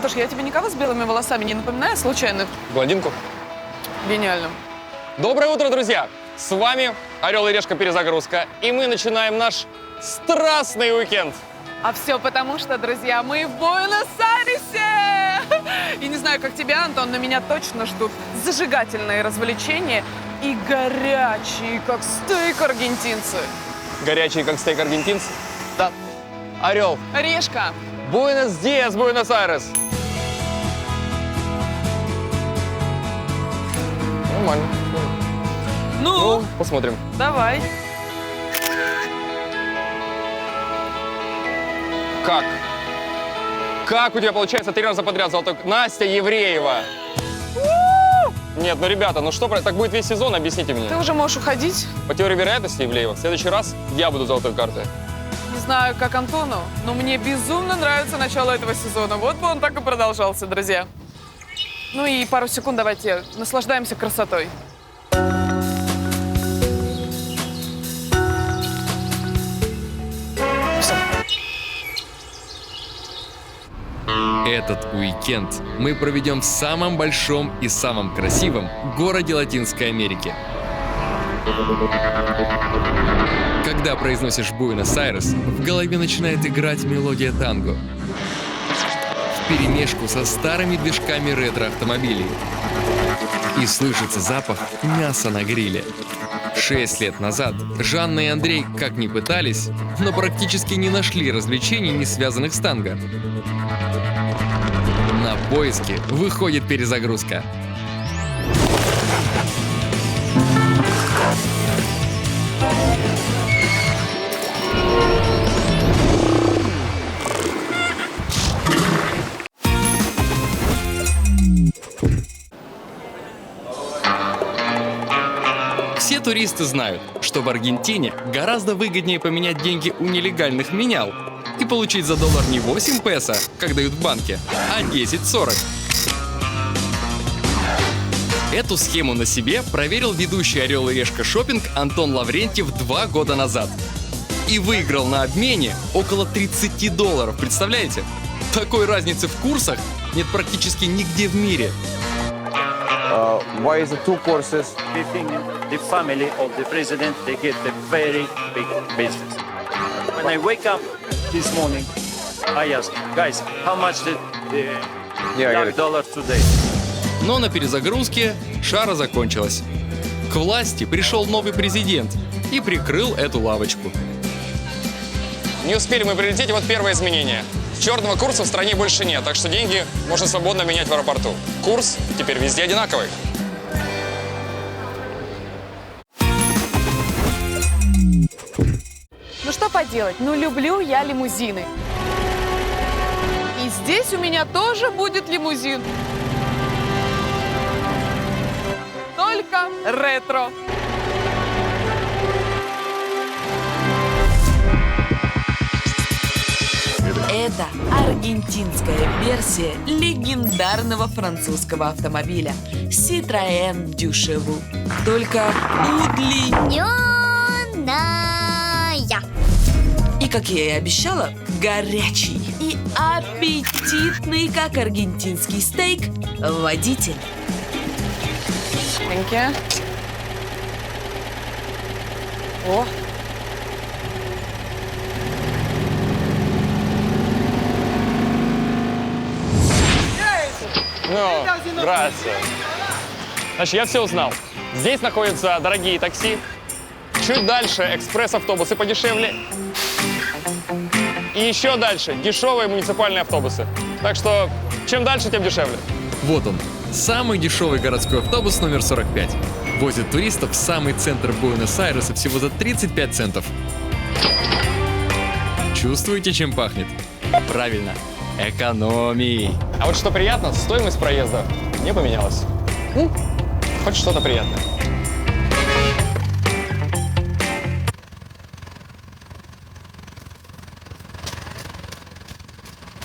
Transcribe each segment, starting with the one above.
Антош, я тебе никого с белыми волосами не напоминаю случайно? Блондинку. Гениально. Доброе утро, друзья! С вами Орел и Решка Перезагрузка. И мы начинаем наш страстный уикенд. А все потому, что, друзья, мы в Буэнос-Айресе! И не знаю, как тебя, Антон, но меня точно ждут зажигательные развлечения и горячие, как стейк, аргентинцы. Горячие, как стейк аргентинцы? Да. Орел. Решка. Буэнос-Диас, Буэнос-Айрес. Нормально. Ну, посмотрим. давай. Как? Как у тебя получается 3 раза подряд золотой? Настя Евреева. Нет, ну, ребята, ну что, так будет весь сезон, объясните мне. Ты уже можешь уходить. По теории вероятности, Евлеева, в следующий раз я буду золотой картой. Не знаю, как Антону, но мне безумно нравится начало этого сезона. Вот бы он так и продолжался, друзья. Ну и пару секунд давайте наслаждаемся красотой. Этот уикенд мы проведем в самом большом и самом красивом городе Латинской Америки. Когда произносишь Буэнос-Айрес, в голове начинает играть мелодия танго вперемешку со старыми движками ретро-автомобилей. И слышится запах мяса на гриле. 6 лет назад Жанна и Андрей как ни пытались, но практически не нашли развлечений, не связанных с танго. На поиски выходит перезагрузка. Все туристы знают, что в Аргентине гораздо выгоднее поменять деньги у нелегальных менял и получить за доллар не 8 песо, как дают в банке, а 10-40. Эту схему на себе проверил ведущий «Орел и Решка» шопинг Антон Лаврентьев 2 года назад. И выиграл на обмене около $30, представляете? Такой разницы в курсах нет практически нигде в мире. Why is it 2 courses? We think the family of the president, they get a very big business. When I wake up this morning, I ask, guys, how much did the $1 today? Но на перезагрузке шара закончилась. К власти пришел новый президент и прикрыл эту лавочку. Не успели мы прилететь, и вот первое изменение. Черного курса в стране больше нет, так что деньги можно свободно менять в аэропорту. Курс теперь везде одинаковый. Ну что поделать, ну люблю я лимузины. И здесь у меня тоже будет лимузин. Только ретро. Это аргентинская версия легендарного французского автомобиля Citroën Dushevu. Только удлиненная. И, как я и обещала, горячий и аппетитный, как аргентинский стейк, водитель. Thank you. О! Ну, здравствуйте. Значит, я все узнал. Здесь находятся дорогие такси. Чуть дальше экспресс-автобусы подешевле. И еще дальше дешевые муниципальные автобусы. Так что, чем дальше, тем дешевле. Вот он, самый дешевый городской автобус номер 45. Возит туристов в самый центр Буэнос-Айреса всего за 35 центов. Чувствуете, чем пахнет? Правильно, экономией. А вот что приятно, стоимость проезда не поменялась. Хоть что-то приятное.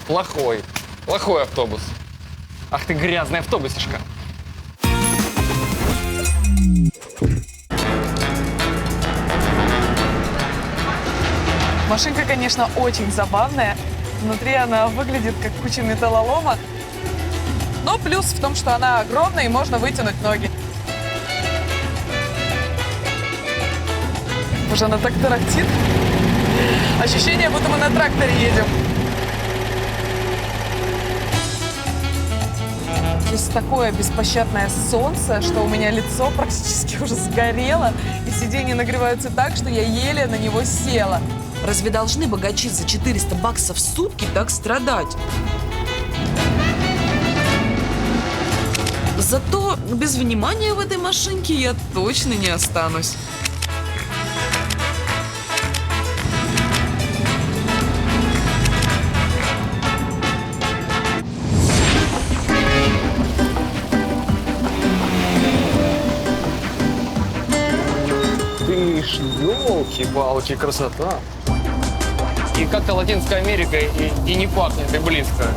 Плохой автобус. Ах ты грязный автобусишка. Машинка, конечно, очень забавная. Внутри она выглядит как куча металлолома. Но плюс в том, что она огромная и можно вытянуть ноги. Боже, она так тарахтит. Ощущение, будто мы на тракторе едем. Здесь такое беспощадное солнце, что у меня лицо практически уже сгорело, и сиденья нагреваются так, что я еле на него села. Разве должны богачи за 400 баксов в сутки так страдать? Зато без внимания в этой машинке я точно не останусь. Ты ж, елки-палки, красота. И как-то Латинская Америка и не пахнет, и близко.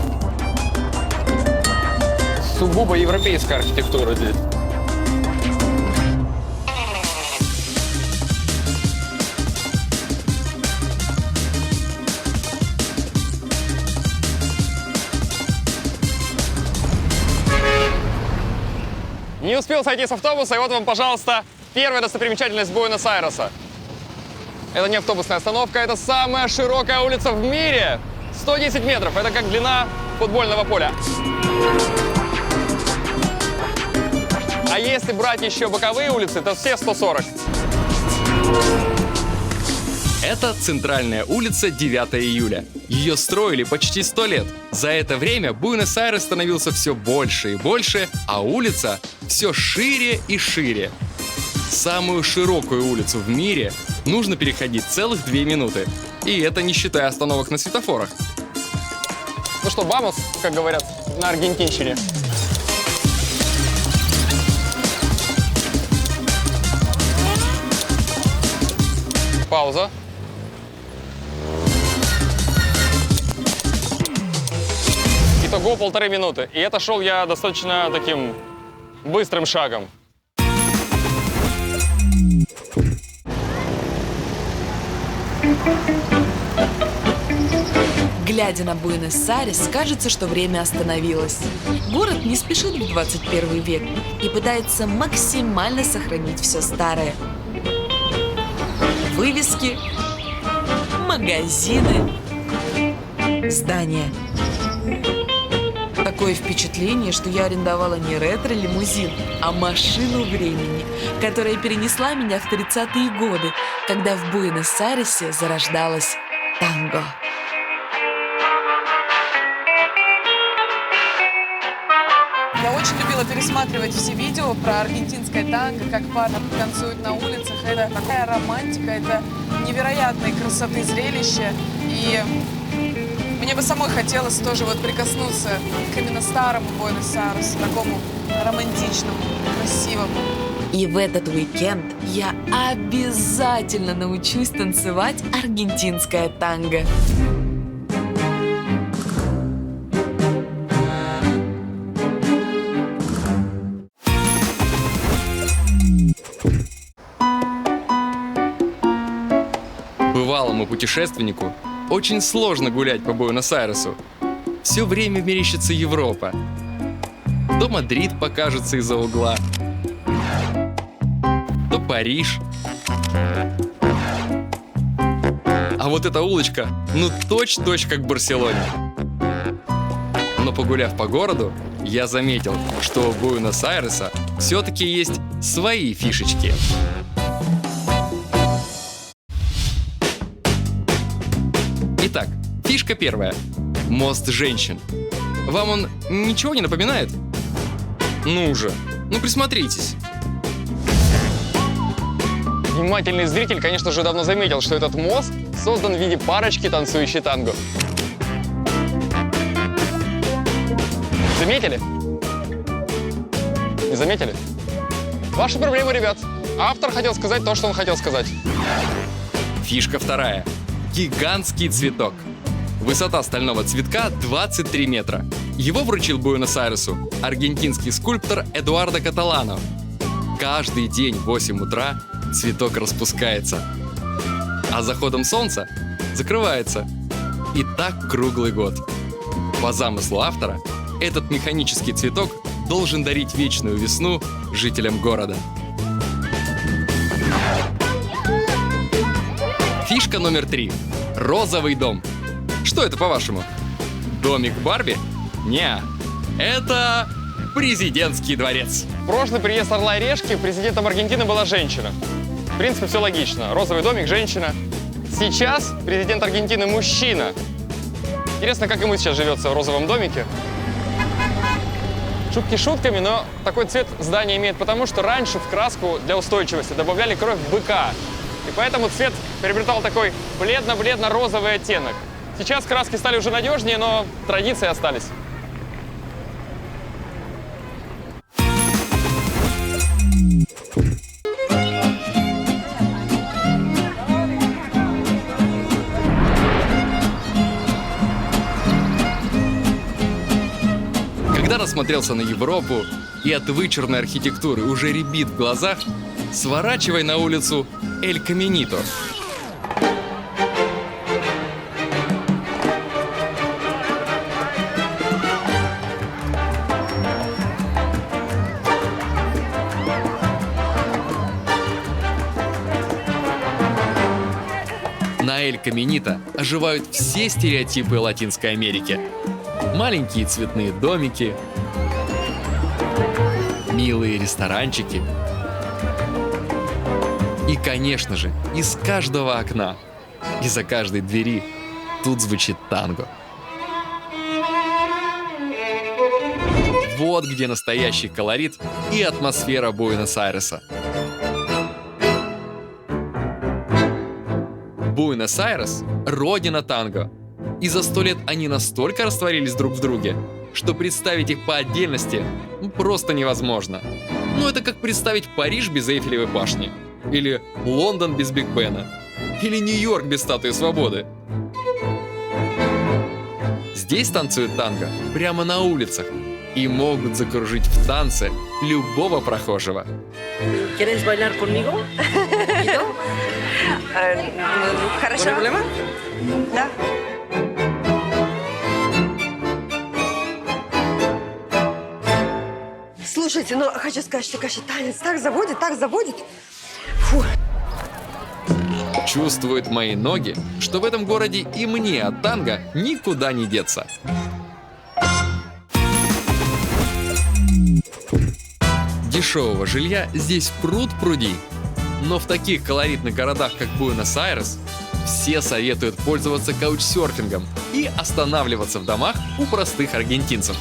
Сугубо европейская архитектура здесь. Не успел сойти с автобуса, и вот вам, пожалуйста, первая достопримечательность Буэнос-Айреса. Это не автобусная остановка, это самая широкая улица в мире. 110 метров, это как длина футбольного поля. А если брать еще боковые улицы, то все 140. Это центральная улица 9 июля. Ее строили почти 100 лет. За это время Буэнос-Айрес становился все больше и больше, а улица все шире и шире. Самую широкую улицу в мире нужно переходить целых 2 минуты. И это не считая остановок на светофорах. Ну что, вамос, как говорят на аргентинщине. Пауза. Итого 1,5 минуты. И это шел я достаточно таким быстрым шагом. Глядя на Буэнос-Айрес, кажется, что время остановилось. Город не спешит в 21 век и пытается максимально сохранить все старое. Вывески, магазины, здания. Такое впечатление, что я арендовала не ретро-лимузин, а машину времени, которая перенесла меня в 30-е годы, когда в Буэнос-Айресе зарождалось танго. Я очень любила пересматривать все видео про аргентинское танго, как парни танцуют на улицах. Это такая романтика, это невероятной красоты зрелище. И мне бы самой хотелось тоже вот прикоснуться к именно старому Буэнос-Айресу, такому романтичному, красивому. И в этот уикенд я обязательно научусь танцевать аргентинское танго. Бывалому путешественнику очень сложно гулять по Буэнос-Айресу. Все время мерещится Европа. То Мадрид покажется из-за угла, то Париж. А вот эта улочка, ну точь-точь как в Барселоне. Но погуляв по городу, я заметил, что у Буэнос-Айреса все-таки есть свои фишечки. Итак, фишка первая. Мост женщин. Вам он ничего не напоминает? Ну же, ну присмотритесь. Внимательный зритель, конечно же, давно заметил, что этот мост создан в виде парочки, танцующей танго. Заметили? Не заметили? Ваши проблемы, ребят. Автор хотел сказать то, что он хотел сказать. Фишка вторая. Гигантский цветок. Высота стального цветка 23 метра. Его вручил Буэнос-Айресу аргентинский скульптор Эдуардо Каталано. Каждый день в 8 утра цветок распускается, а с заходом солнца закрывается. И так круглый год. По замыслу автора, Этот механический цветок должен дарить вечную весну жителям города. Фишка номер 3. Розовый дом. Что это, по-вашему? Домик Барби? Не, это президентский дворец. В прошлый приезд Орла и Решки президентом Аргентины была женщина. В принципе, все логично. Розовый домик, женщина. Сейчас президент Аргентины мужчина. Интересно, как ему сейчас живется в розовом домике. Шутки шутками, но такой цвет здание имеет потому, что раньше в краску для устойчивости добавляли кровь быка. И поэтому цвет приобретал такой бледно-бледно-розовый оттенок. Сейчас краски стали уже надежнее, но традиции остались. Когда насмотрелся на Европу и от вычурной архитектуры уже рябит в глазах, сворачивай на улицу Эль Каминито. На Эль Каминито оживают все стереотипы Латинской Америки. Маленькие цветные домики, милые ресторанчики. И, конечно же, из каждого окна, из-за каждой двери тут звучит танго. Вот где настоящий колорит и атмосфера Буэнос-Айреса. Буэнос-Айрес – родина танго. И за 100 лет они настолько растворились друг в друге, что представить их по отдельности просто невозможно. Ну это как представить Париж без Эйфелевой башни, или Лондон без Биг Бена, или Нью-Йорк без Статуи Свободы. Здесь танцуют танго прямо на улицах и могут закружить в танце любого прохожего. ¿Quieres bailar conmigo? Хорошо. ¿Problema? Да. Слушайте, ну хочу сказать, что, конечно, танец так заводит, так заводит. Фу. Чувствуют мои ноги, что в этом городе и мне от танго никуда не деться. Дешевого жилья здесь пруд-пруди. Но в таких колоритных городах, как Буэнос-Айрес, все советуют пользоваться каучсерфингом и останавливаться в домах у простых аргентинцев.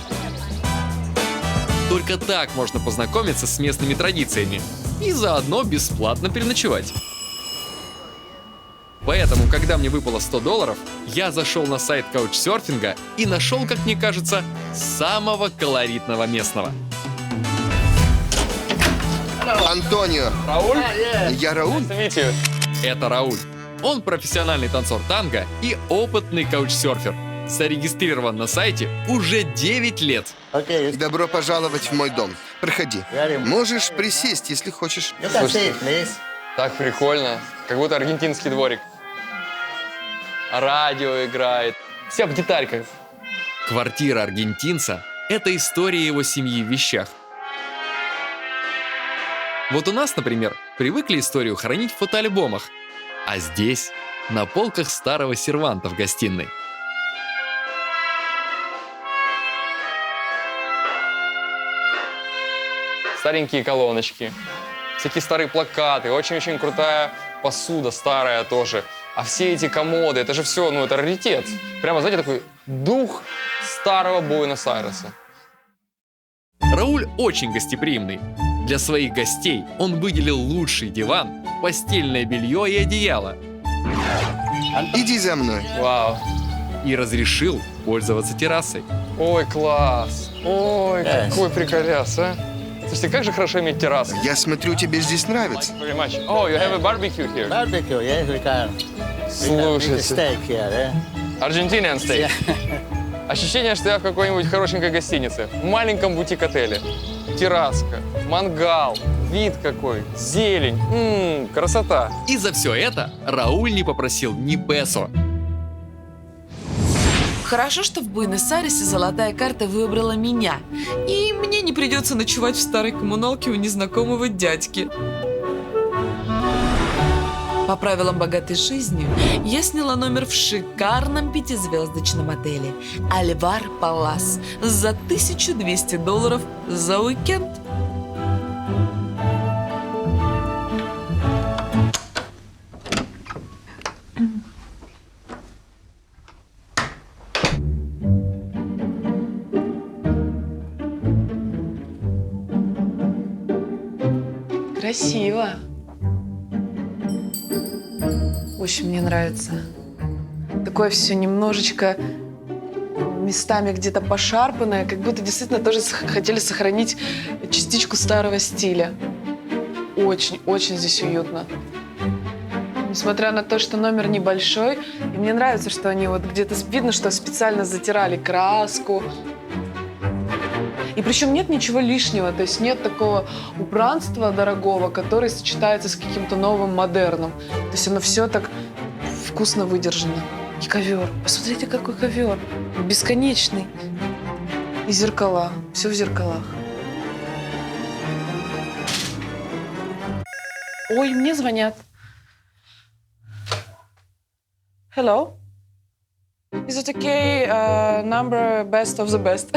Только так можно познакомиться с местными традициями и заодно бесплатно переночевать. Поэтому, когда мне выпало $100, я зашел на сайт каучсерфинга и нашел, как мне кажется, самого колоритного местного. Антонио. Рауль? Я Рауль. Nice to meet you. Это Рауль. Он профессиональный танцор танго и опытный каучсерфер. Зарегистрирован на сайте уже 9 лет. Добро пожаловать в мой дом. Проходи. Можешь присесть, если хочешь. Так прикольно. Как будто аргентинский дворик. Радио играет. Все в детальках. Квартира аргентинца – это история его семьи в вещах. Вот у нас, например, привыкли историю хранить в фотоальбомах, а здесь на полках старого серванта в гостиной. Старенькие колоночки. Всякие старые плакаты. Очень-очень крутая посуда старая тоже. А все эти комоды, это же все, ну это раритет. Прямо, знаете, такой дух старого Буэнос-Айреса. Рауль очень гостеприимный. Для своих гостей он выделил лучший диван, постельное белье и одеяло. Иди за мной. Вау. И разрешил пользоваться террасой. Ой, класс. Ой, какой приколяс, а. Слушайте, как же хорошо иметь террасу. Я смотрю, тебе здесь нравится. Very much. Oh, you have a barbecue here. Barbecue, yes, we can. Слушайте. Steak here, Argentinian steak. Ощущение, что я в какой-нибудь хорошенькой гостинице, в маленьком бутик-отеле. Терраска, мангал, вид какой, зелень, красота. И за все это Рауль не попросил ни песо. Хорошо, что в Буэнос-Айресе золотая карта выбрала меня, и мне не придется ночевать в старой коммуналке у незнакомого дядьки. По правилам богатой жизни, я сняла номер в шикарном 5-звездочном отеле «Альвар Палас» за $1200 за уикенд. Красиво. Очень мне нравится. Такое все немножечко местами где-то пошарпанное, как будто действительно тоже хотели сохранить частичку старого стиля. Очень здесь уютно. Несмотря на то, что номер небольшой, и мне нравится, что они вот где-то видно, что специально затирали краску. И причем нет ничего лишнего, то есть нет такого убранства дорогого, которое сочетается с каким-то новым модерном. То есть оно все так вкусно выдержано. И ковер. Посмотрите, какой ковер. Бесконечный. И зеркала. Все в зеркалах. Ой, мне звонят. Hello? Is it okay? Number best of the best.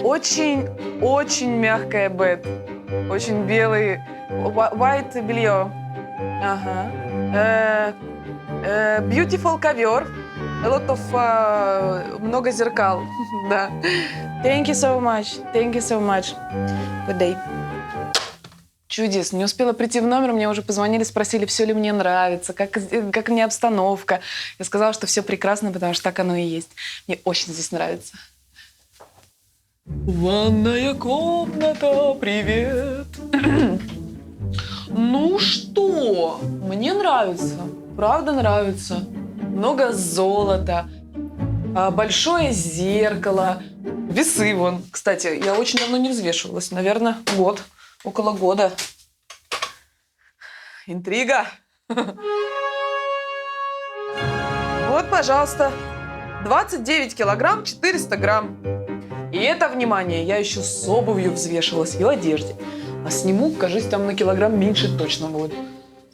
Очень мягкое бед. Очень белый. White белье. Ага. Beautiful ковер. A lot of... много зеркал. Да. Thank you so much. Thank you so much. Good day. Чудесно. Не успела прийти в номер, мне уже позвонили, спросили, все ли мне нравится, как мне обстановка. Я сказала, что все прекрасно, потому что так оно и есть. Мне очень здесь нравится. Ванная комната, привет. Ну что, мне нравится, правда нравится. Много золота, большое зеркало, весы вон. Кстати, я очень давно не взвешивалась, наверное, год. Около года. Интрига. Вот, пожалуйста. 29 килограмм 400 грамм. И это, внимание, я еще с обувью взвешивалась и в одежде. А сниму, кажется, там на килограмм меньше точно будет.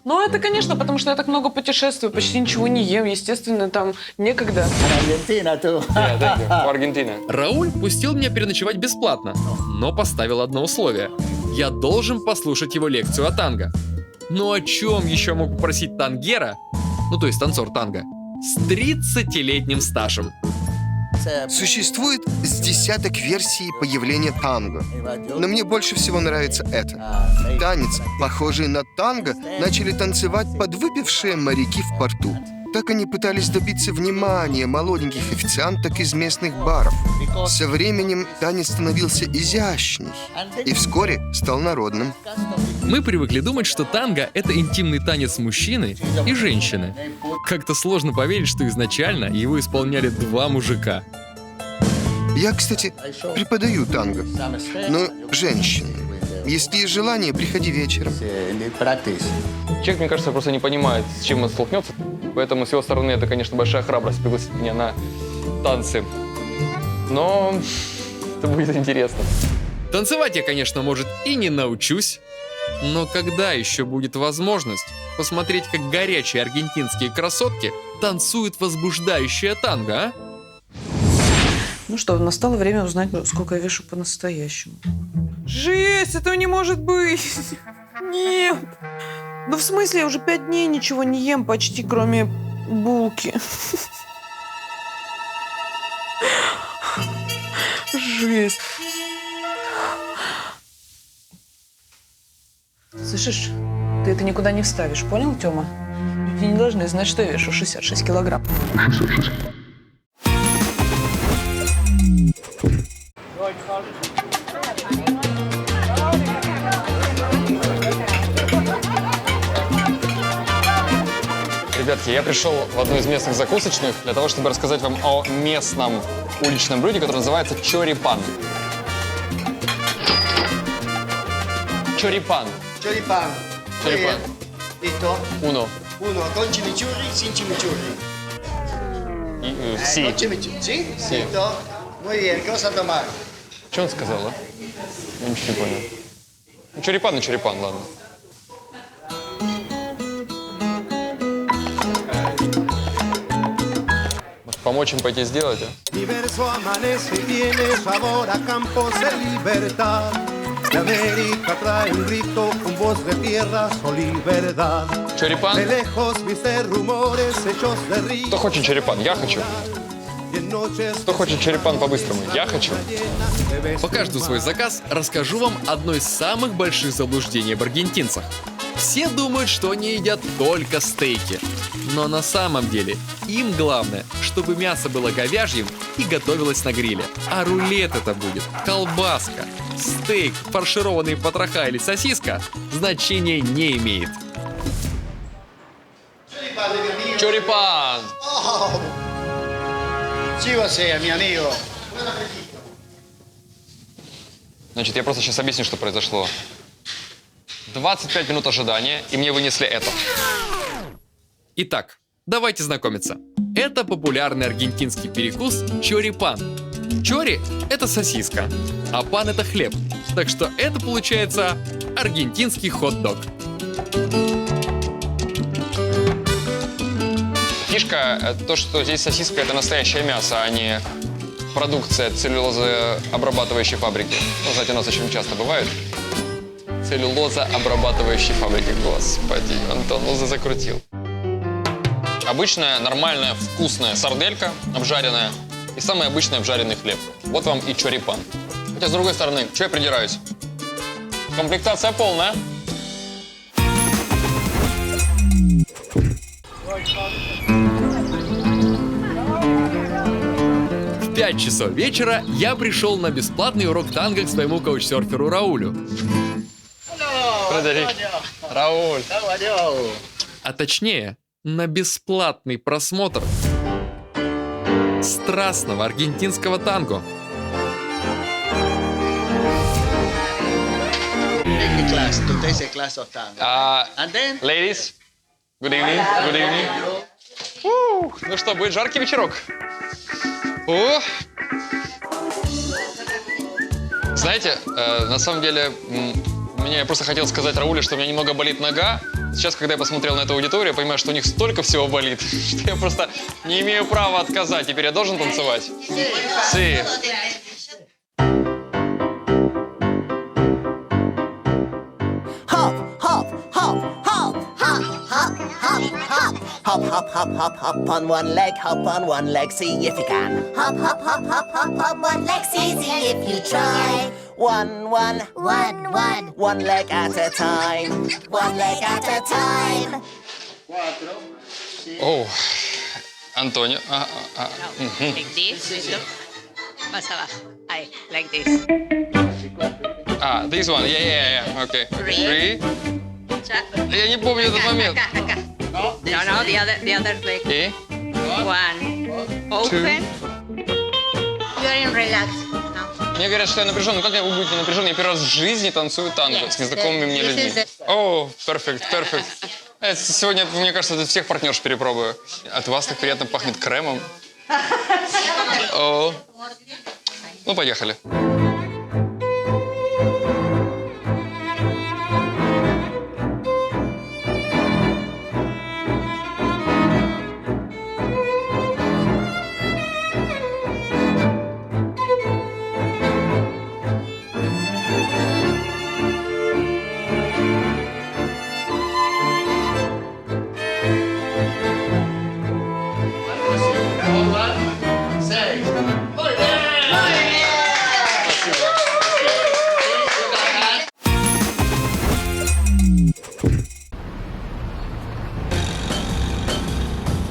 Ну, это, конечно, потому что я так много путешествую, почти ничего не ем. Естественно, там некогда. Аргентина, tú. В Аргентине. Рауль пустил меня переночевать бесплатно, но поставил одно условие. Я должен послушать его лекцию о танго. Ну о чем еще мог попросить тангера, ну то есть танцор танго, с 30-летним стажем? Существует с десяток версий появления танго. Но мне больше всего нравится это. Танец, похожий на танго, начали танцевать подвыпившие моряки в порту. Так они пытались добиться внимания молоденьких официанток из местных баров. Со временем танец становился изящней и вскоре стал народным. Мы привыкли думать, что танго — это интимный танец мужчины и женщины. Как-то сложно поверить, что изначально его исполняли два мужика. Я, кстати, преподаю танго, но женщине. Если есть желание, приходи вечером. Человек, мне кажется, просто не понимает, с чем он столкнется. Поэтому с его стороны это, конечно, большая храбрость пригласить меня на танцы. Но это будет интересно. Танцевать я, конечно, может, и не научусь. Но когда еще будет возможность посмотреть, как горячие аргентинские красотки танцуют возбуждающее танго, а? Ну что, настало время узнать, сколько я вешу по-настоящему. Жесть, этого не может быть. Нет. Ну, в смысле, я уже 5 дней ничего не ем почти, кроме булки. Жесть. Слышишь, ты это никуда не вставишь, понял, Тёма? Люди не должны знать, что я вешу 66 килограмм. Ребятки, я пришел в одну из местных закусочных для того, чтобы рассказать вам о местном уличном блюде, которое называется чорипан. Чорипан. Чорипан. Чорипан. И то? Uno. Con chimichurri, sin chimichurri. Си. Sí, muy bien, ¿qué vas a tomar? Что он сказал, а? Я ничего не понял. Ну, черепан и черепан, ладно. Может, помочь им пойти сделать, а? Diverso amanece y tiene sabor a campos de libertad. De América trae un grito con voz de tierras o libertad. Черепан? De lejos viste rumores hechos de río. Кто хочет черепан? Я хочу. Кто хочет черепан по-быстрому? Я хочу. По каждому свой заказ расскажу вам одно из самых больших заблуждений об аргентинцах. Все думают, что они едят только стейки. Но на самом деле им главное, чтобы мясо было говяжьим и готовилось на гриле. А рулет это будет колбаска, стейк, фаршированные потроха или сосиска значения не имеет. Черепан! Chivo sea, mi amigo. Значит, я просто сейчас объясню, что произошло. 25 минут ожидания, и мне вынесли это. Итак, давайте знакомиться. Это популярный аргентинский перекус чорипан. Чори – это сосиска, а пан – это хлеб. Так что это получается аргентинский хот-дог. Фишка – то, что здесь сосиска – это настоящее мясо, а не продукция целлюлозообрабатывающей фабрики. Ну, знаете, у нас очень часто бывает. Целлюлозообрабатывающей фабрики. Господи, Антон, ну закрутил. Обычная, нормальная, вкусная сарделька обжаренная и самый обычный обжаренный хлеб. Вот вам и чорипан. Хотя, с другой стороны, что я придираюсь? Комплектация полная. В 5 часов вечера я пришел на бесплатный урок танго к своему каучсерферу Раулю. Фредерик. Рауль. А точнее, на бесплатный просмотр страстного аргентинского танго. Take the class, today's a class of tango. And then... Ladies, good evening, good evening. Ну что, будет жаркий вечерок? О! Знаете, на самом деле, я просто хотел сказать Рауле, что у меня немного болит нога. Сейчас, когда я посмотрел на эту аудиторию, я понимаю, что у них столько всего болит, что я просто не имею права отказать. Теперь я должен танцевать? Sí. Hop, hop, hop, hop, hop, hop, hop, hop. Hop, hop, hop, hop, hop on one leg, see if you can. Hop, hop, hop, hop, hop, hop, one leg, see if you try. One leg at a time. One leg at a time. Oh, Antonio. Like this. Más abajo. Ahí, like this. This one. Yeah. Okay. Three. Я не помню этот момент. Acá. No, the other leg. И? One. Open. You're in relax. No. Мне говорят, что я напряжен. Ну как вы будете напряжены? Я первый раз в жизни танцую танго с незнакомыми мне людьми. О, perfect. Сегодня, мне кажется, это всех партнерш перепробую. От вас так приятно пахнет кремом. О. Ну, поехали.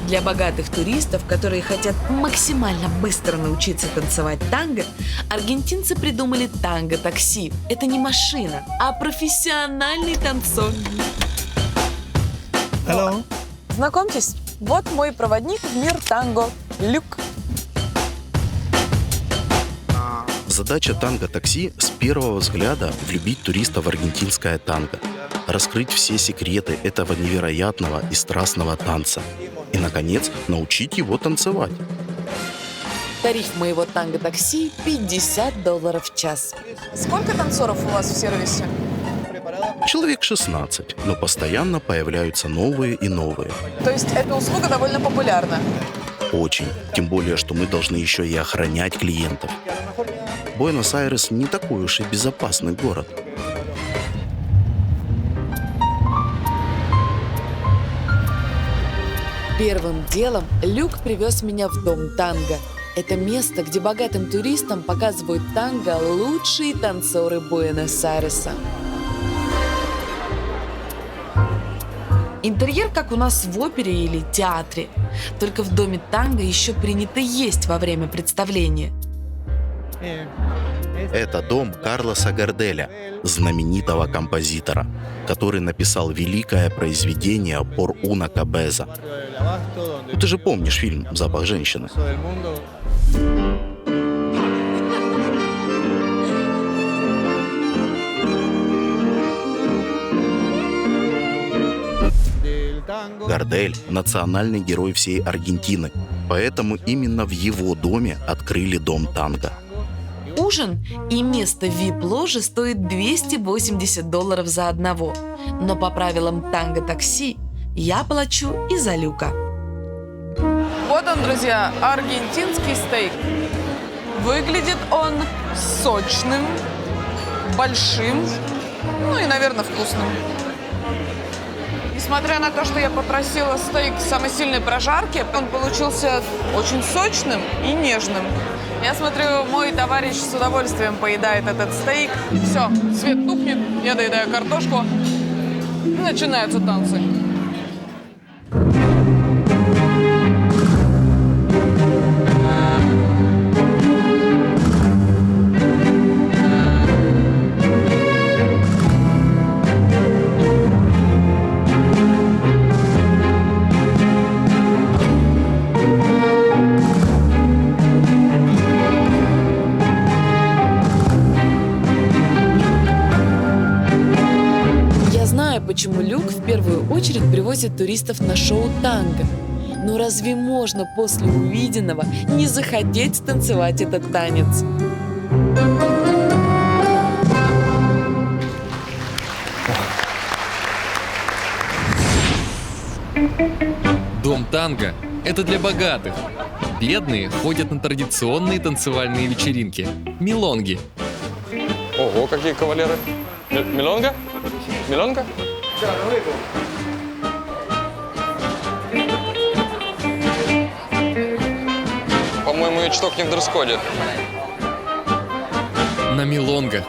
Для богатых туристов, которые хотят максимально быстро научиться танцевать танго, аргентинцы придумали танго-такси. Это не машина, а профессиональный танцор. Hello. Знакомьтесь, вот мой проводник в мир танго, Люк. Задача танго-такси с первого взгляда влюбить туриста в аргентинское танго. раскрыть все секреты этого невероятного и страстного танца. И, наконец, научить его танцевать. Тариф моего танго-такси $50 в час. Сколько танцоров у вас в сервисе? Человек 16, но постоянно появляются новые и новые. То есть эта услуга довольно популярна? Очень. Тем более, что мы должны еще и охранять клиентов. Буэнос-Айрес не такой уж и безопасный город. Первым делом Люк привез меня в дом танго. Это место, где богатым туристам показывают танго лучшие танцоры Буэнос-Айреса. Интерьер, как у нас в опере или театре. Только в доме танго еще принято есть во время представления. Это дом Карлоса Гарделя, знаменитого композитора, который написал великое произведение «Por una cabeza». Ты же помнишь фильм «Запах женщины». Гардель – национальный герой всей Аргентины, поэтому именно в его доме открыли дом танго. Ужин и место в VIP-ложе стоит $280 за одного. Но по правилам танго-такси я плачу и за Люка. Вот он, друзья, аргентинский стейк. Выглядит он сочным, большим, ну и, наверное, вкусным. Несмотря на то, что я попросила стейк самой сильной прожарки, он получился очень сочным и нежным. Я смотрю, мой товарищ с удовольствием поедает этот стейк. Все, свет тухнет, я доедаю картошку. И начинаются танцы. Почему Люк в первую очередь привозит туристов на шоу танго. Но разве можно после увиденного не захотеть танцевать этот танец? Дом танго – это для богатых. Бедные ходят на традиционные танцевальные вечеринки – милонги. Ого, какие кавалеры. Милонга? Милонга? По-моему, я чуток не в дресс-коде. На милонгах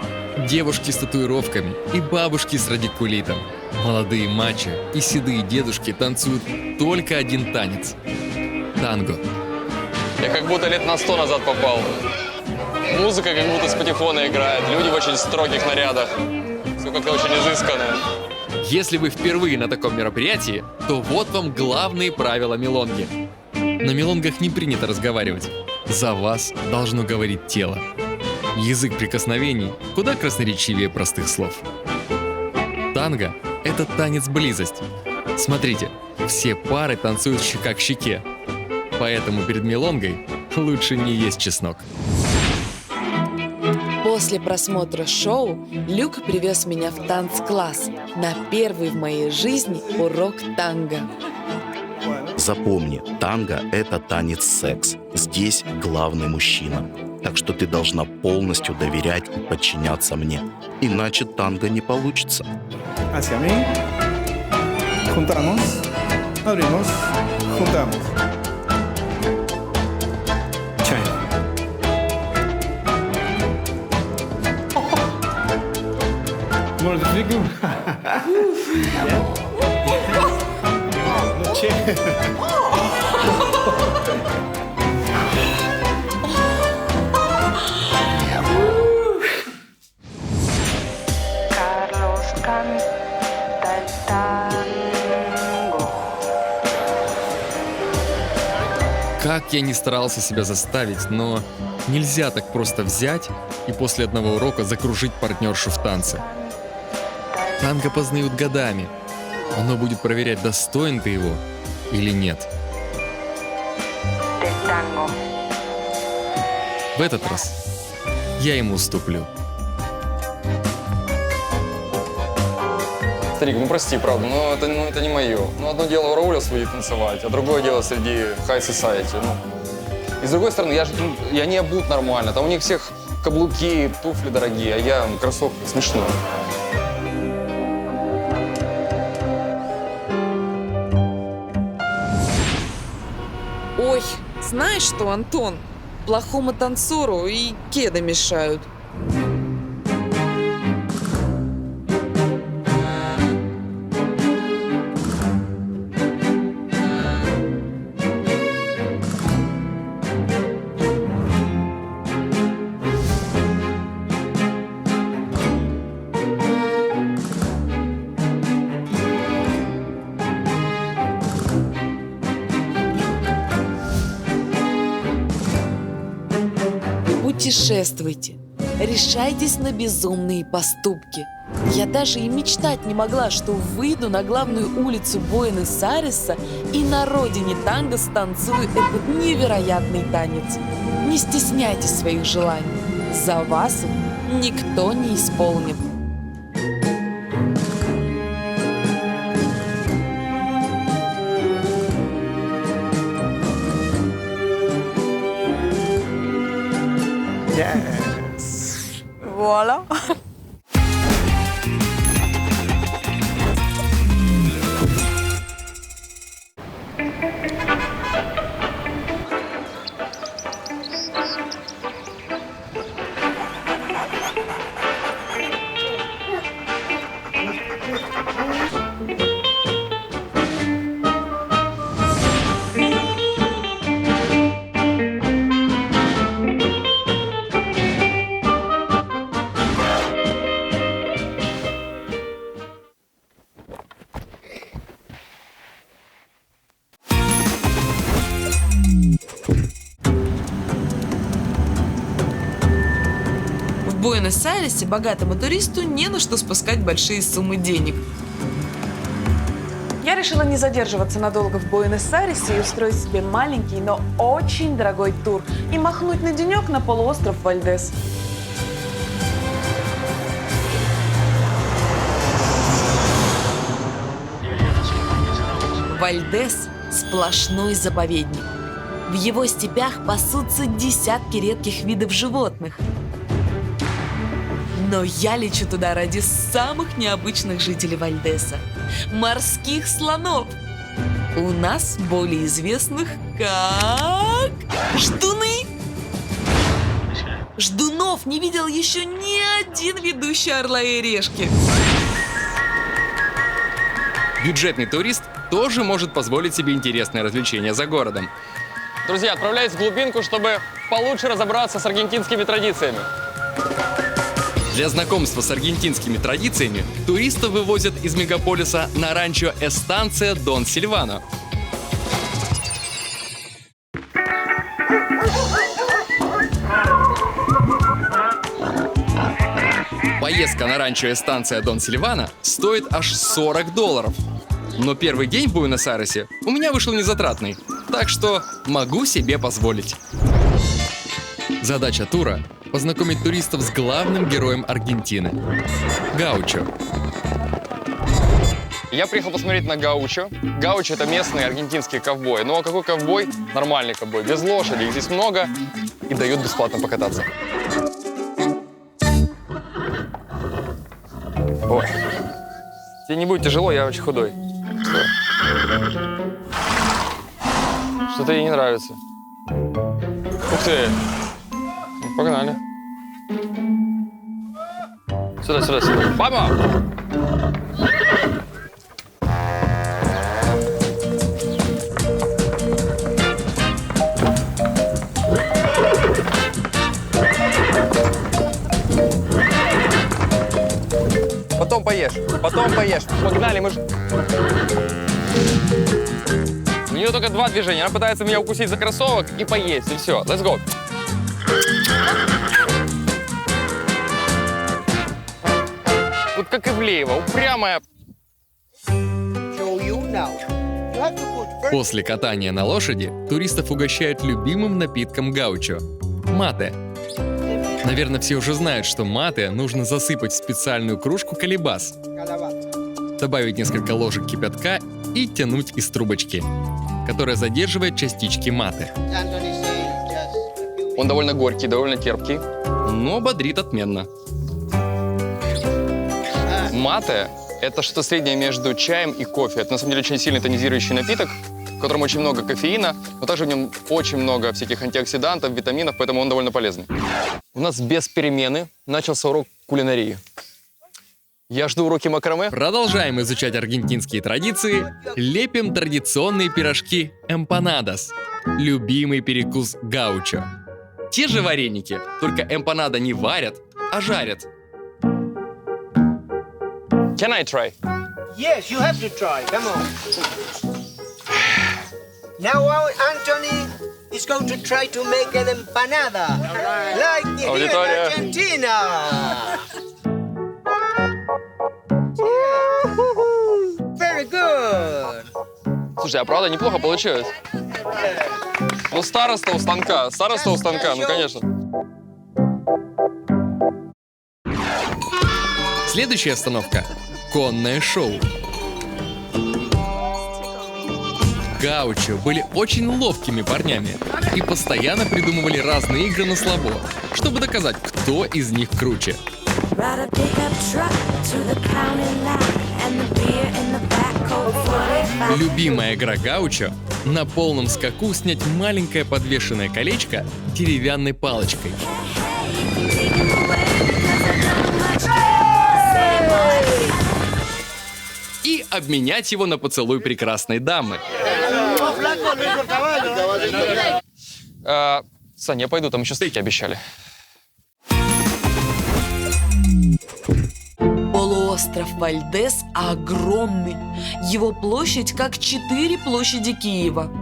девушки с татуировками и бабушки с радикулитом. Молодые мачо и седые дедушки танцуют только один танец – танго. Я как будто лет на 100 назад попал. Музыка как будто с патефона играет, люди в очень строгих нарядах. Все как-то очень изысканно. Если вы впервые на таком мероприятии, то вот вам главные правила милонги. На милонгах не принято разговаривать. За вас должно говорить тело. Язык прикосновений куда красноречивее простых слов. Танго – это танец близости. Смотрите, все пары танцуют щека к щеке. Поэтому перед милонгой лучше не есть чеснок. После просмотра шоу Люк привез меня в танц-класс на первый в моей жизни урок танго. Запомни, танго – это танец-секс. Здесь главный мужчина. Так что ты должна полностью доверять и подчиняться мне. Иначе танго не получится. Hacia mí. Juntamos. Abrimos. Juntamos. Может, отвлеку? Ну, че? Как я не старался себя заставить, но нельзя так просто взять и после одного урока закружить партнершу в танце. танго познают годами. Оно будет проверять, достоин ты его или нет. В этот раз я ему уступлю. Старик, ну прости, правда, но это не мое. Ну, одно дело у Рауля будет танцевать, а другое дело среди high society. Ну. И с другой стороны, я не обут нормально. Там у них всех каблуки, туфли дорогие, а я кроссовки. Смешно. Ой, знаешь что, Антон? Плохому танцору и кеды мешают. Путешествуйте, решайтесь на безумные поступки. Я даже и мечтать не могла, что выйду на главную улицу Буэнос-Айреса и на родине танго станцую этот невероятный танец. Не стесняйтесь своих желаний, за вас их никто не исполнит. Вуаля. В Буэнос-Айресе богатому туристу не на что спускать большие суммы денег. Я решила не задерживаться надолго в Буэнос-Айресе и устроить себе маленький, но очень дорогой тур и махнуть на денек на полуостров Вальдес. Вальдес – сплошной заповедник. В его степях пасутся десятки редких видов животных. Но я лечу туда ради самых необычных жителей Вальдеса – морских слонов. У нас более известных как ждуны. Ждунов не видел еще ни один ведущий «Орла и решки». Бюджетный турист тоже может позволить себе интересное развлечение за городом. Друзья, отправляйтесь в глубинку, чтобы получше разобраться с аргентинскими традициями. Для знакомства с аргентинскими традициями туристов вывозят из мегаполиса на ранчо Эстанция Дон Сильвано. Поездка на ранчо Эстанция Дон Сильвано стоит аж $40. Но первый день в Буэнос-Айресе у меня вышел незатратный, так что могу себе позволить. Задача тура – познакомить туристов с главным героем Аргентины – Гаучо. Я приехал посмотреть на гаучо. Гаучо – это местные аргентинские ковбои. Ну а какой ковбой? Нормальный ковбой, без лошади, их здесь много и дают бесплатно покататься. Ой, тебе не будет тяжело, я очень худой. Что-то ей не нравится. Ух ты! Погнали. Сюда, сюда, сюда. Мама! Потом поешь, потом поешь. Погнали, мы же... У нее только два движения. Она пытается меня укусить за кроссовок и поесть, и все. Let's go. Вот как Ивлеева, упрямая. Show you now. You have to put first. После катания на лошади туристов угощают любимым напитком гаучо – мате. Наверное, все уже знают, что мате нужно засыпать в специальную кружку колебас, добавить несколько ложек кипятка и тянуть из трубочки, которая задерживает частички мате. Anthony say just. Он довольно горький, довольно терпкий. Но бодрит отменно. Мате – это что-то среднее между чаем и кофе. Это на самом деле очень сильный тонизирующий напиток, в котором очень много кофеина, но также в нем очень много всяких антиоксидантов, витаминов, поэтому он довольно полезный. У нас без перемены начался урок кулинарии. Я жду уроки макраме. Продолжаем изучать аргентинские традиции. Лепим традиционные пирожки эмпанадос. Любимый перекус гаучо. Те же вареники, только эмпанада не варят, а жарят. Can I try? Yes, you have to try. Come on. Now Anthony is going to try to make an empanada. Like here in Auditoria. Argentina. Very good. Слушай, а правда неплохо получилось? Ну, староста у станка, ну, конечно. Следующая остановка – конное шоу. Гаучо были очень ловкими парнями и постоянно придумывали разные игры на слабо, чтобы доказать, кто из них круче. Любимая игра гаучо – на полном скаку снять маленькое подвешенное колечко деревянной палочкой. И обменять его на поцелуй прекрасной дамы. Саня, я пойду, там еще стейки обещали. Полуостров Вальдес огромный. Его площадь как 4 площади Киева.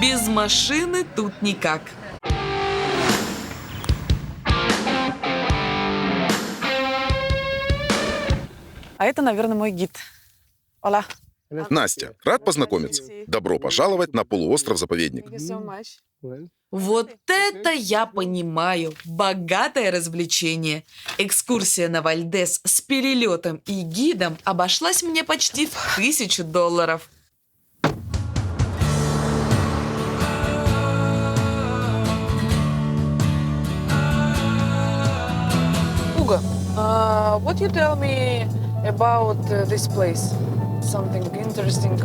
Без машины тут никак. А это, наверное, мой гид. Ола. Настя, рад познакомиться. Добро пожаловать на полуостров-заповедник. Вот это я понимаю. Богатое развлечение. Экскурсия на Вальдес с перелетом и гидом обошлась мне почти в $1000. Hugo, what you tell me about this place? Something interesting.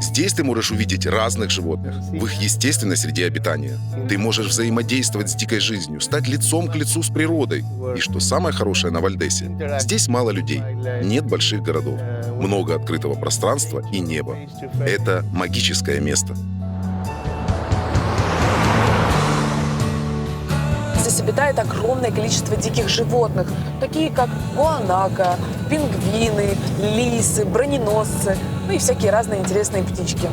Здесь ты можешь увидеть разных животных в их естественной среде обитания. Ты можешь взаимодействовать с дикой жизнью, стать лицом к лицу с природой. И что самое хорошее на Вальдесе, здесь мало людей, нет больших городов, много открытого пространства и неба. Это магическое место. Здесь обитает огромное количество диких животных, такие как гуанако, пингвины, лисы, броненосцы, ну и всякие разные интересные птички.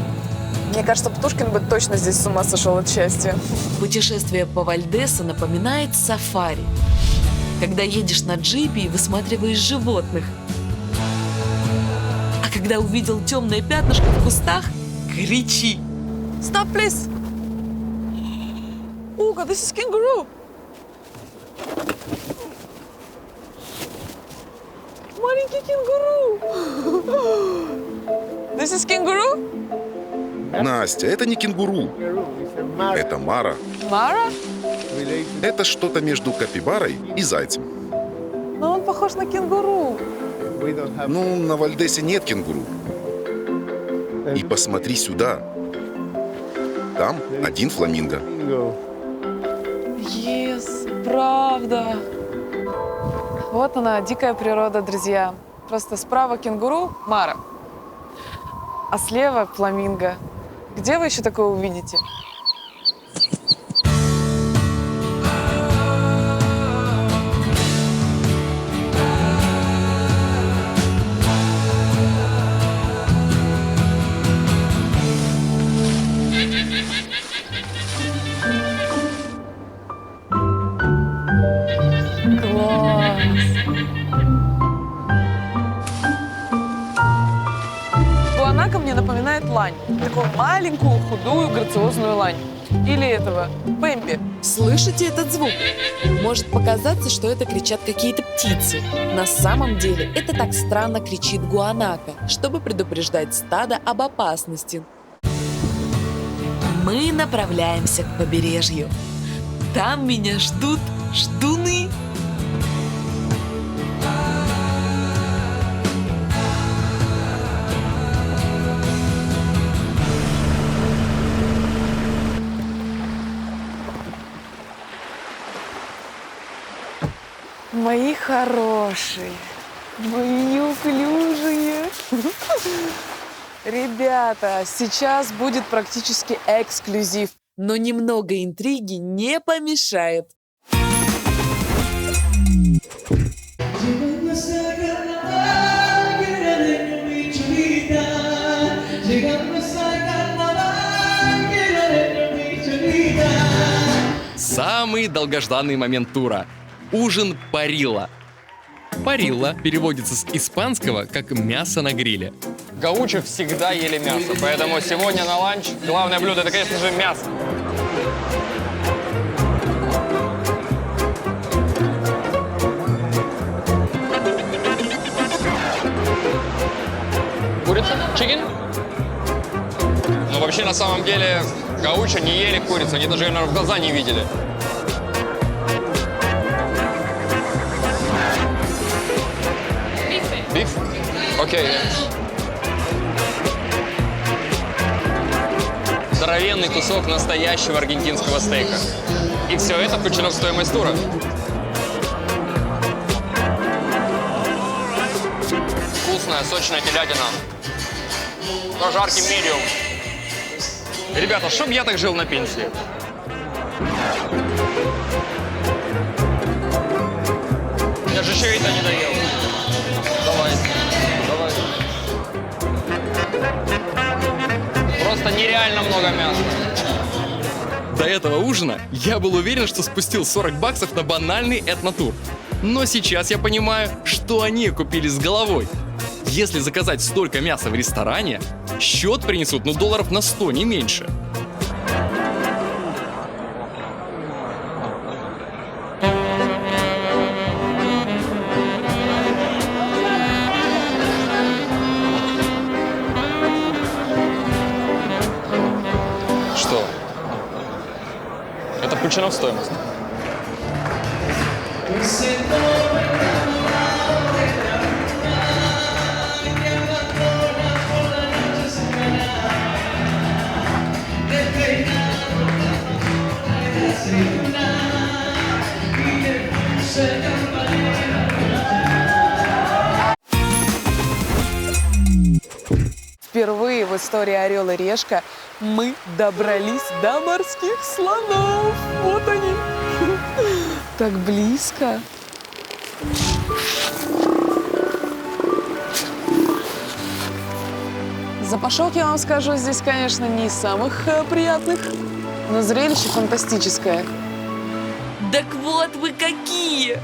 Мне кажется, Птушкин бы точно здесь с ума сошел от счастья. Путешествие по Вальдесу напоминает сафари, когда едешь на джипе и высматриваешь животных. А когда увидел темное пятнышко в кустах, кричи. Stop, please! Ugo, this is kangaroo! Маленький кенгуру! This is kangaroo? Настя, это не кенгуру. Это Мара. Мара? Это что-то между капибарой и зайцем. Но он похож на кенгуру. Ну, на Вальдесе нет кенгуру. И посмотри сюда. Там один фламинго. Yes, правда. Вот она, дикая природа, друзья. Просто справа кенгуру – Мара, а слева – фламинго. Где вы еще такое увидите? напоминает лань. Такую маленькую, худую, грациозную лань. Или этого, Бэмби. Слышите этот звук? Может показаться, что это кричат какие-то птицы. На самом деле это так странно кричит гуанако, чтобы предупреждать стадо об опасности. Мы направляемся к побережью. Там меня ждут ждуны. Мои хорошие, мои неуклюжие. Ребята, сейчас будет практически эксклюзив. Но немного интриги не помешает. Самый долгожданный момент тура. Ужин парилла. Парилла переводится с испанского как «мясо на гриле». Гаучи всегда ели мясо, поэтому сегодня на ланч главное блюдо — это, конечно же, мясо. Курица? Чикен? Ну, вообще, на самом деле, гаучи не ели курицу, они даже ее, наверное, в глаза не видели. Биф? Окей. Здоровенный кусок настоящего аргентинского стейка. И все это включено в стоимость тура. Вкусная, сочная телятина. Прожарки медиум. Ребята, чтоб я так жил на пенсии. Я же еще это не доел. Давай. Просто нереально много мяса. До этого ужина я был уверен, что спустил $40 на банальный этнотур. Но сейчас я понимаю, что они купили с головой. Если заказать столько мяса в ресторане, счет принесут, долларов на 100, не меньше. Что? Это включено в стоимость? Впервые в истории «Орел и решка» мы добрались до морских слонов. Вот они. Так близко. Запашок, я вам скажу, здесь, конечно, не из самых приятных, но зрелище фантастическое. Так вот вы какие!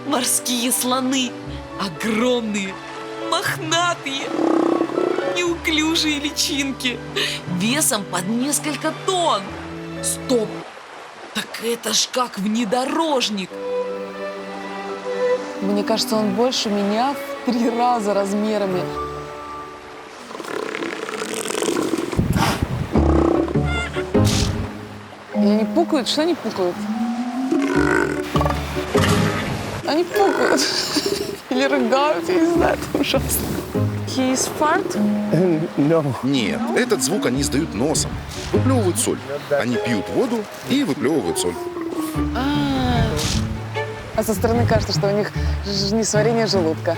Морские слоны! Огромные, мохнатые, неуклюжие личинки, весом под несколько тонн. Стоп! Так это ж как внедорожник! Мне кажется, он больше меня в 3 раза размерами. И они пукают? Что они пукают? Они пукают. Или рыгают, я не знаю, это ужасно. He is fart? Нет, этот звук они издают носом. Выплевывают соль. Они пьют воду и выплевывают соль. А со стороны кажется, что у них несварение желудка.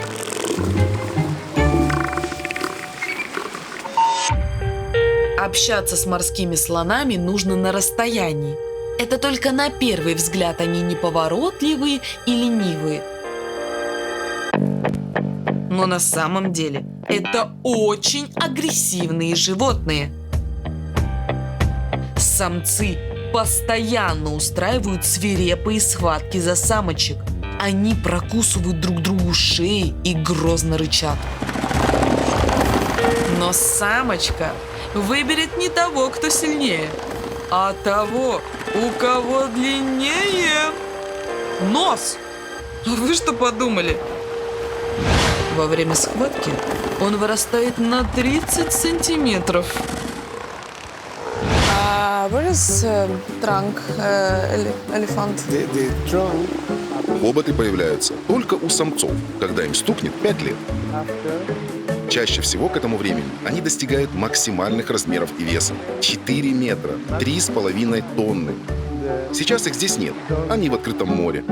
Общаться с морскими слонами нужно на расстоянии. Это только на первый взгляд они неповоротливые и ленивые. Но на самом деле это очень агрессивные животные. Самцы постоянно устраивают свирепые схватки за самочек. Они прокусывают друг другу шеи и грозно рычат. Но Но самочка выберет не того, кто сильнее, а того, у кого длиннее нос. А вы что подумали? Во время схватки он вырастает на 30 сантиметров. Where is trunk elephant? Хоботы появляются только у самцов, когда им стукнет 5 лет. Чаще всего к этому времени они достигают максимальных размеров и веса – 4 метра, 3,5 тонны. Сейчас их здесь нет, они в открытом море.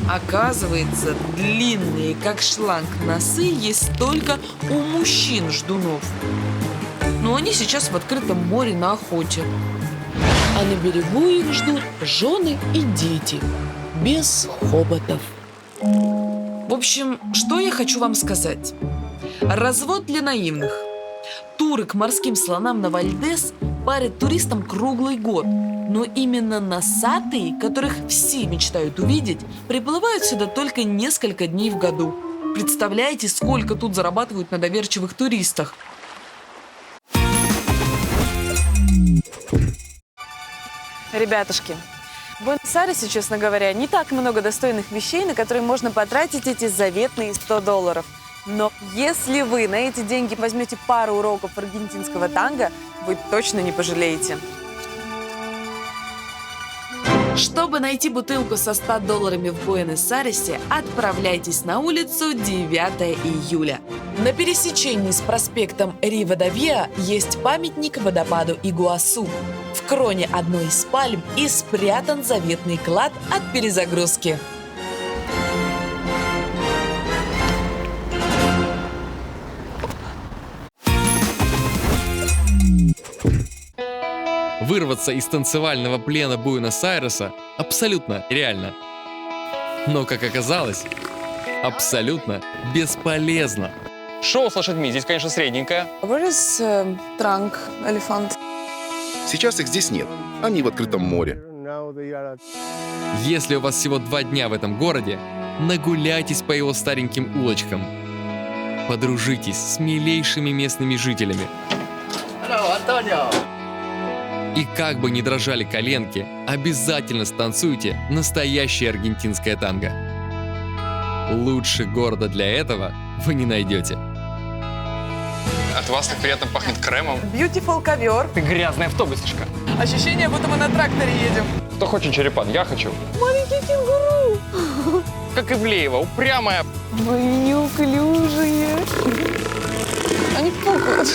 Оказывается, длинные, как шланг, носы есть только у мужчин-ждунов. Но они сейчас в открытом море на охоте. А на берегу их ждут жены и дети, без хоботов. В общем, что я хочу вам сказать. Развод для наивных. Туры к морским слонам на Вальдес парят туристам круглый год. Но именно носатые, которых все мечтают увидеть, приплывают сюда только несколько дней в году. Представляете, сколько тут зарабатывают на доверчивых туристах? Ребятушки, в Буэнос-Айресе, честно говоря, не так много достойных вещей, на которые можно потратить эти заветные $100. Но если вы на эти деньги возьмете пару уроков аргентинского танго, вы точно не пожалеете. Чтобы найти бутылку со $100 в Буэнос-Айресе, отправляйтесь на улицу 9 июля. На пересечении с проспектом Ривадавиа есть памятник водопаду Игуасу. В кроне одной из пальм и спрятан заветный клад от перезагрузки. Вырваться из танцевального плена Буэнос-Айреса абсолютно реально. Но, как оказалось, абсолютно бесполезно. Шоу с лошадьми здесь, конечно, средненькое. Where is trunk elephant? Сейчас их здесь нет, они в открытом море. Если у вас всего 2 дня в этом городе, нагуляйтесь по его стареньким улочкам. Подружитесь с милейшими местными жителями. И как бы ни дрожали коленки, обязательно станцуйте настоящее аргентинское танго. Лучше города для этого вы не найдете. От вас так приятно пахнет кремом. Beautiful ковер. Ты грязный автобусишка. Ощущение, будто мы на тракторе едем. Кто хочет черепан? Я хочу. Маленький кенгуру. Как Ивлеева, упрямая. Мои неуклюжие. Они пукают.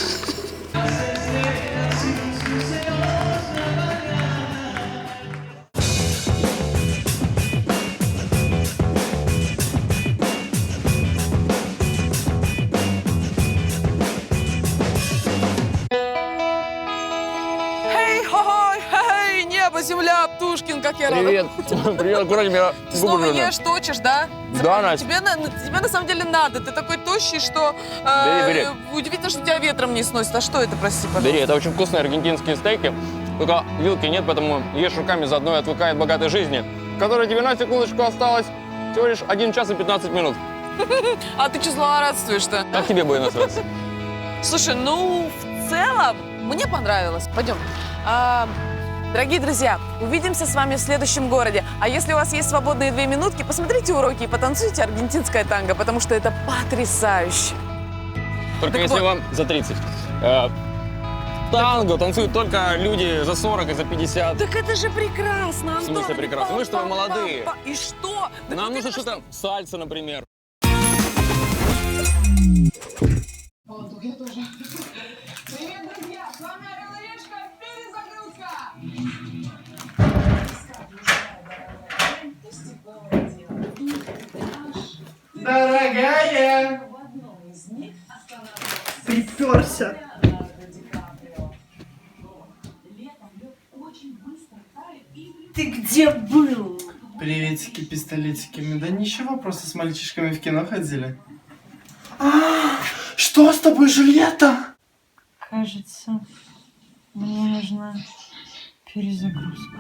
Земля, Птушкин, как я рада. Привет. Привет, аккуратнее меня. Ты снова ешь, точишь, да? Да, Настя. Тебе на самом деле надо. Ты такой тощий, что Бери. удивительно, что тебя ветром не сносит. А что это, прости, пожалуйста? Бери, это очень вкусные аргентинские стейки. Только вилки нет, поэтому ешь руками, заодно и отвыкает богатой жизни, которой тебе на секундочку осталось всего лишь 1 час и 15 минут. А ты что злорадствуешь-то? Как тебе Буэнос-Айрес? Слушай, ну, в целом, мне понравилось. Пойдем. Дорогие друзья, увидимся с вами в следующем городе. А если у вас есть свободные 2 минутки, посмотрите уроки и потанцуйте аргентинское танго, потому что это потрясающе. Только Так если вот. вам за 30. Танго танцуют только люди за 40 и за 50. Так это же прекрасно, В Антон. смысле прекрасно? Мы что, вы молодые. И что? Да Нам ты нужно видишь, что-то сальса, например. Дорогая! Приперся. Ты где был? Приветики, пистолетики. Да ничего, просто с мальчишками в кино ходили. Что с тобой, Жульетта? Кажется, мне нужна перезагрузка.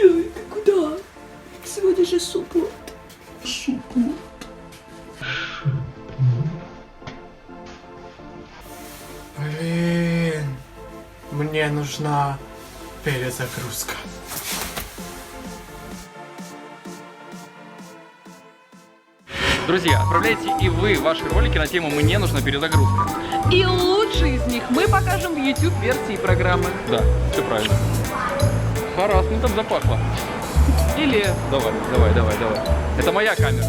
Милый, ты куда? Сегодня же суббота. Блин, мне нужна перезагрузка. Друзья, отправляйте и вы ваши ролики на тему «Мне нужна перезагрузка». И лучший из них мы покажем в YouTube-версии программы. Да, все правильно. Харассментом запахло. Или... Давай. Это моя камера.